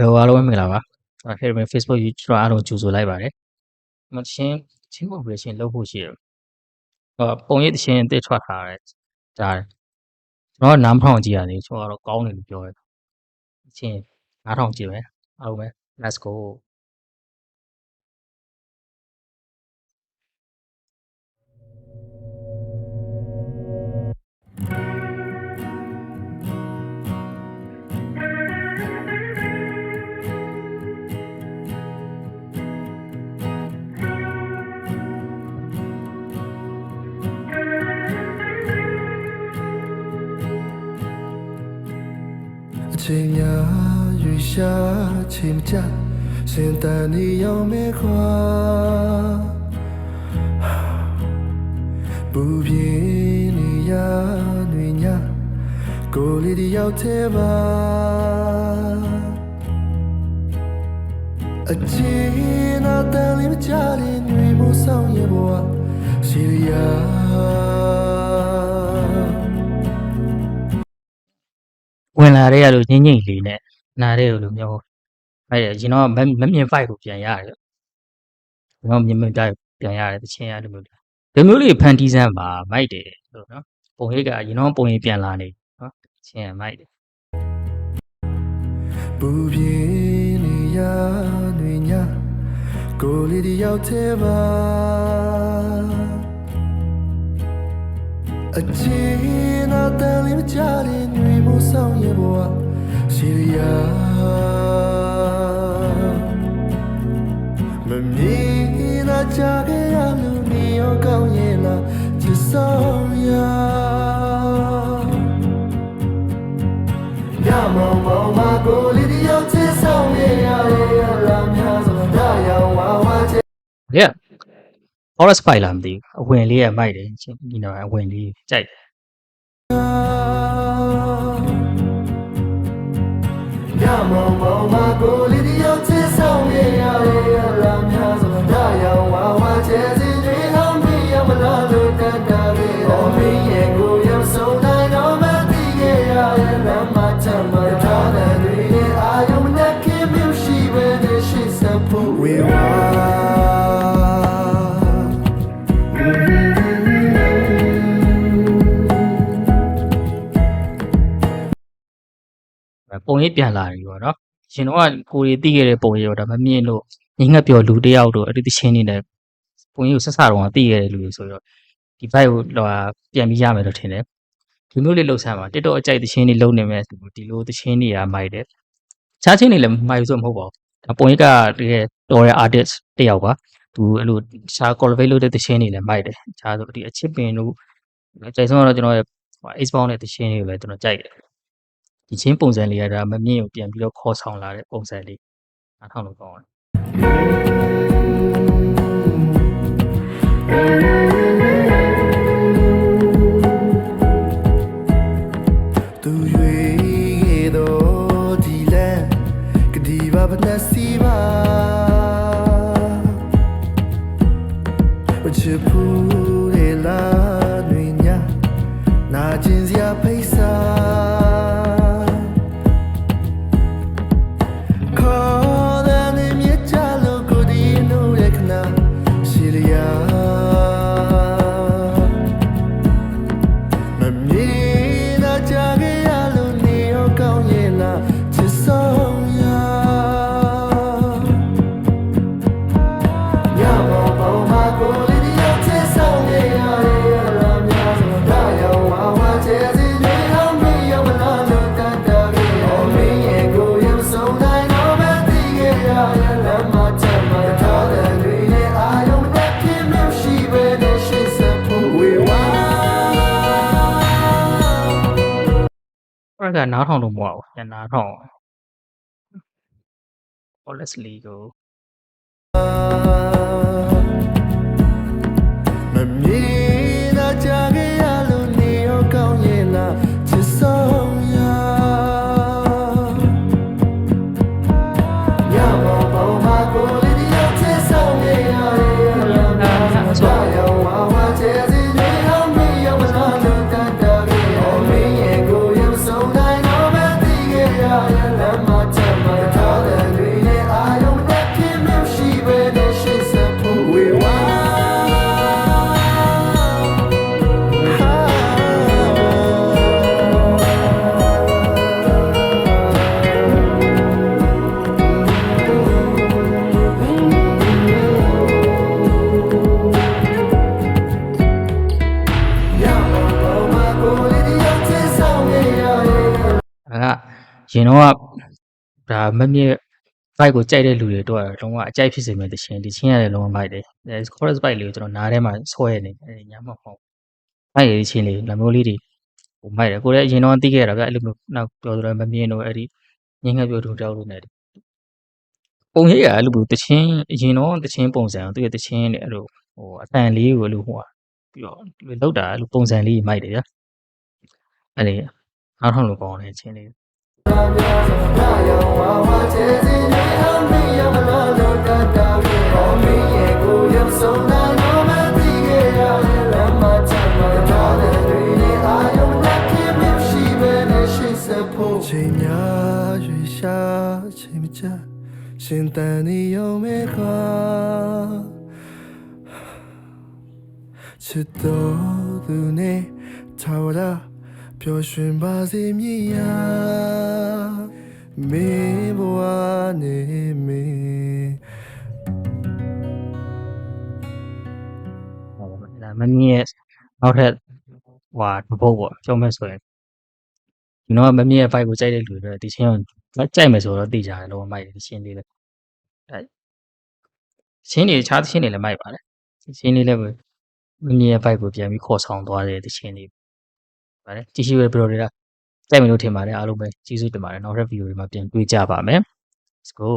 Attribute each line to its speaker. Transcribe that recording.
Speaker 1: ဘယ်လိုအားလုံးမင်္ဂလာပါဟဲ့ Facebook YouTube အားလုံးကြိုဆိုလိုက်ပါတယ်။မချင်း operation လုပ်ဖို့ရှိတယ်။ပုံရိပ်တချင်းတစ်ထွက်ထားတယ်။ဒါကျွန်တော်နားမထောင်ကြည့်ရတယ်ကျွန်တော်ကတော့ကောင်းတယ်လို့ပြောတယ်။ချင်းနားထောင်ကြည့်မယ်။အားလုံးပဲ let's go
Speaker 2: 情呀雨下情家现在你有没花不骗你呀女呀过里的要贴吧今那等你们家里女不上也不啊是呀
Speaker 1: ဝင်လာတဲ့ရလို့ညင်ညင်လေးနဲ့နားတဲ့လိုမျိုးအဲ့ကျွန်တော်မမြင် fight ကိုပြန်ရတယ်ကျွန်တော်မြင်ပြန်ရတယ်တချင်းရလို့မျိုးဒီမျိုးလေးဖန်တီးစမ်းပါမိုက်တယ်လို့နော်ပုံရိပ်ကကျွန်တော်ပုံရိပ်ပြန်လာနေနော်တချင်းရမိုက်တယ်
Speaker 2: 不骗你呀女呀过里的要贴吧今那等你们家里女不上也不啊是呀没你那家给呀路你要搞也啦至少呀呀毛毛马过里的要至少也呀呀拉面什么大呀娃娃姐
Speaker 1: Yeah Forest Fight လားမသိဘူးအဝင်လေးရမိုက်တယ်ဒီတော့အဝင်လေးကြိုက်
Speaker 2: 呀毛毛马过里的要至少也呀呀拉面什么大呀娃娃姐姐对他们呀不拉都干干的我们也不要手带我们的也呀那么他们他的对的爱我们那给没有习惯的是什么为我
Speaker 1: ပုံရိပ်ပြန်လာပြီပေါ့နော်ရှင်တော့ကိုရီသိခဲ့တဲ့ပုံရိပ်တော့ဒါမမြင်လို့ငငက်ပြောလူတယောက်တော့အဲ့ဒီတချင်းနေနဲ့ပုံရိပ်ကိုဆက်ဆတော့သိခဲ့တဲ့လူတွေဆိုတော့ဒီ vibe ကိုပြန်ပြီးရမယ်လို့ထင်တယ်ဒီမျိုးလေးလှုပ်ဆန်းပါ TikTok အကြိုက်တချင်းတွေလုံနေမဲ့ဒီလိုတချင်းတွေကမိုက်တယ်ခြားချင်းတွေလည်းမိုက်ဆိုမဟုတ်ပါဘူးဒါပုံရိပ်ကတကယ်တော်တဲ့ artist တယောက်ပါသူအဲ့လိုခြား collaborate လုပ်တဲ့တချင်းတွေလည်းမိုက်တယ်ခြားဆိုဒီအချစ်ပင်တို့ကြိုက်ဆုံးတော့ကျွန်တော်ရဲ့ Xbox နဲ့တချင်းတွေကိုလည်းကျွန်တော်ကြိုက်တယ်ဒီချင်းပုံစံလေးကဒါမမြင့်ကိုပြန်ပြီးတော့ခေါ်ဆောင်လာတဲ့ပုံစံလေးနားထောင်လို့ကောင်းတယ်
Speaker 2: သူရွေတော့ဒီလန်ကဒီဘာပနစီပါဝချပူလေလာနွေညာနာကျင်စရာဖိစာ
Speaker 1: အဲ့ဒါနားထောင်လို့မဟုတ်ဘူးညနားထောင် honestly ကို
Speaker 2: မမြင်နာကြခဲ့ရလို့နေရောကောင်းရဲ့လားချစ်ဆုံးရာညမောပေါ်မှာကိုလေးတယောက်ချစ်ဆုံးရဲ့ရလာနာဆိုရောဝါဝါချစ်စီတွေဟောင်းမေးရောမနာလို့တတ်တာရဲ့ဟောမင်းရဲ့ကိုရုပ်ဆုံးတိုင်းတော့မသိခဲ့ရလမ်းမှာချက်မှာထားတယ်
Speaker 1: ရင်တော့ဒါမမြင့် bike ကိုကြိုက်တဲ့လူတွေတော့လုံးဝအကြိုက်ဖြစ်စေမယ့်တခြင်းဒီချင်းရတယ်လုံးဝမိုက်တယ် chorus bike လေးကိုကျွန်တော်နားထဲမှာဆွဲနေတယ်ညမဟုတ်မိုက်ရချင်းလေးလမျိုးလေးတွေဟိုမိုက်တယ်ကိုလည်းအရင်တော့သိခဲ့တာဗျအဲ့လိုမျိုးနောက်ပြောဆိုတော့မမြင်တော့အဲ့ဒီငင်းငယ်ပြောတူတောက်လို့နေတယ်ပုံရိပ်ကအဲ့လိုမျိုးတခြင်းအရင်တော့တခြင်းပုံစံသူရဲ့တခြင်းနဲ့အဲ့လိုဟိုအတန်လေးကိုအဲ့လိုဟိုပြီးတော့လောက်တာအဲ့လိုပုံစံလေးမိုက်တယ်ဗျအဲ့ဒီနောက်ထောင်လိုကောင်းတယ်ချင်းလေး
Speaker 2: ချိန်များရွေရှာချိန်မကြရှင်တန်နေရုံပဲခွာချစ်တော်သူနဲ့ထာဝရပျော်ရွှင်ပါစေမြည်ရာမင်းဘဝနဲ့မင်း
Speaker 1: ဟုတ်ပါဘူးဒါမမြင့်နောက်ထပ်ဟွာတစ်ပုတ်ပေါ့ပြောမယ်ဆိုရင်ဒီတော့မမြင့်ရဲ့ fight ကိုကြိုက်တဲ့လူတွေဒီချင်းကိုကြိုက်မယ်ဆိုတော့သိကြတယ်လောမိုက်တယ်ဒီချင်းလေးလေအဲချင်းတွေခြားချင်းတွေလည်းမိုက်ပါတယ်ဒီချင်းလေးလည်းမမြင့်ရဲ့ fight ကိုပြန်ပြီးခေါ်ဆောင်သွားတယ်ဒီချင်းလေးပါတယ်ကြည့်ရှိရဘယ်လိုတွေကကြိုက်မယ်လို့ထင်ပါတယ်အားလုံးပဲကျေးဇူးတင်ပါတယ်နောက်ထပ် video တွေမှာပြန်တွေ့ကြပါမယ် let's go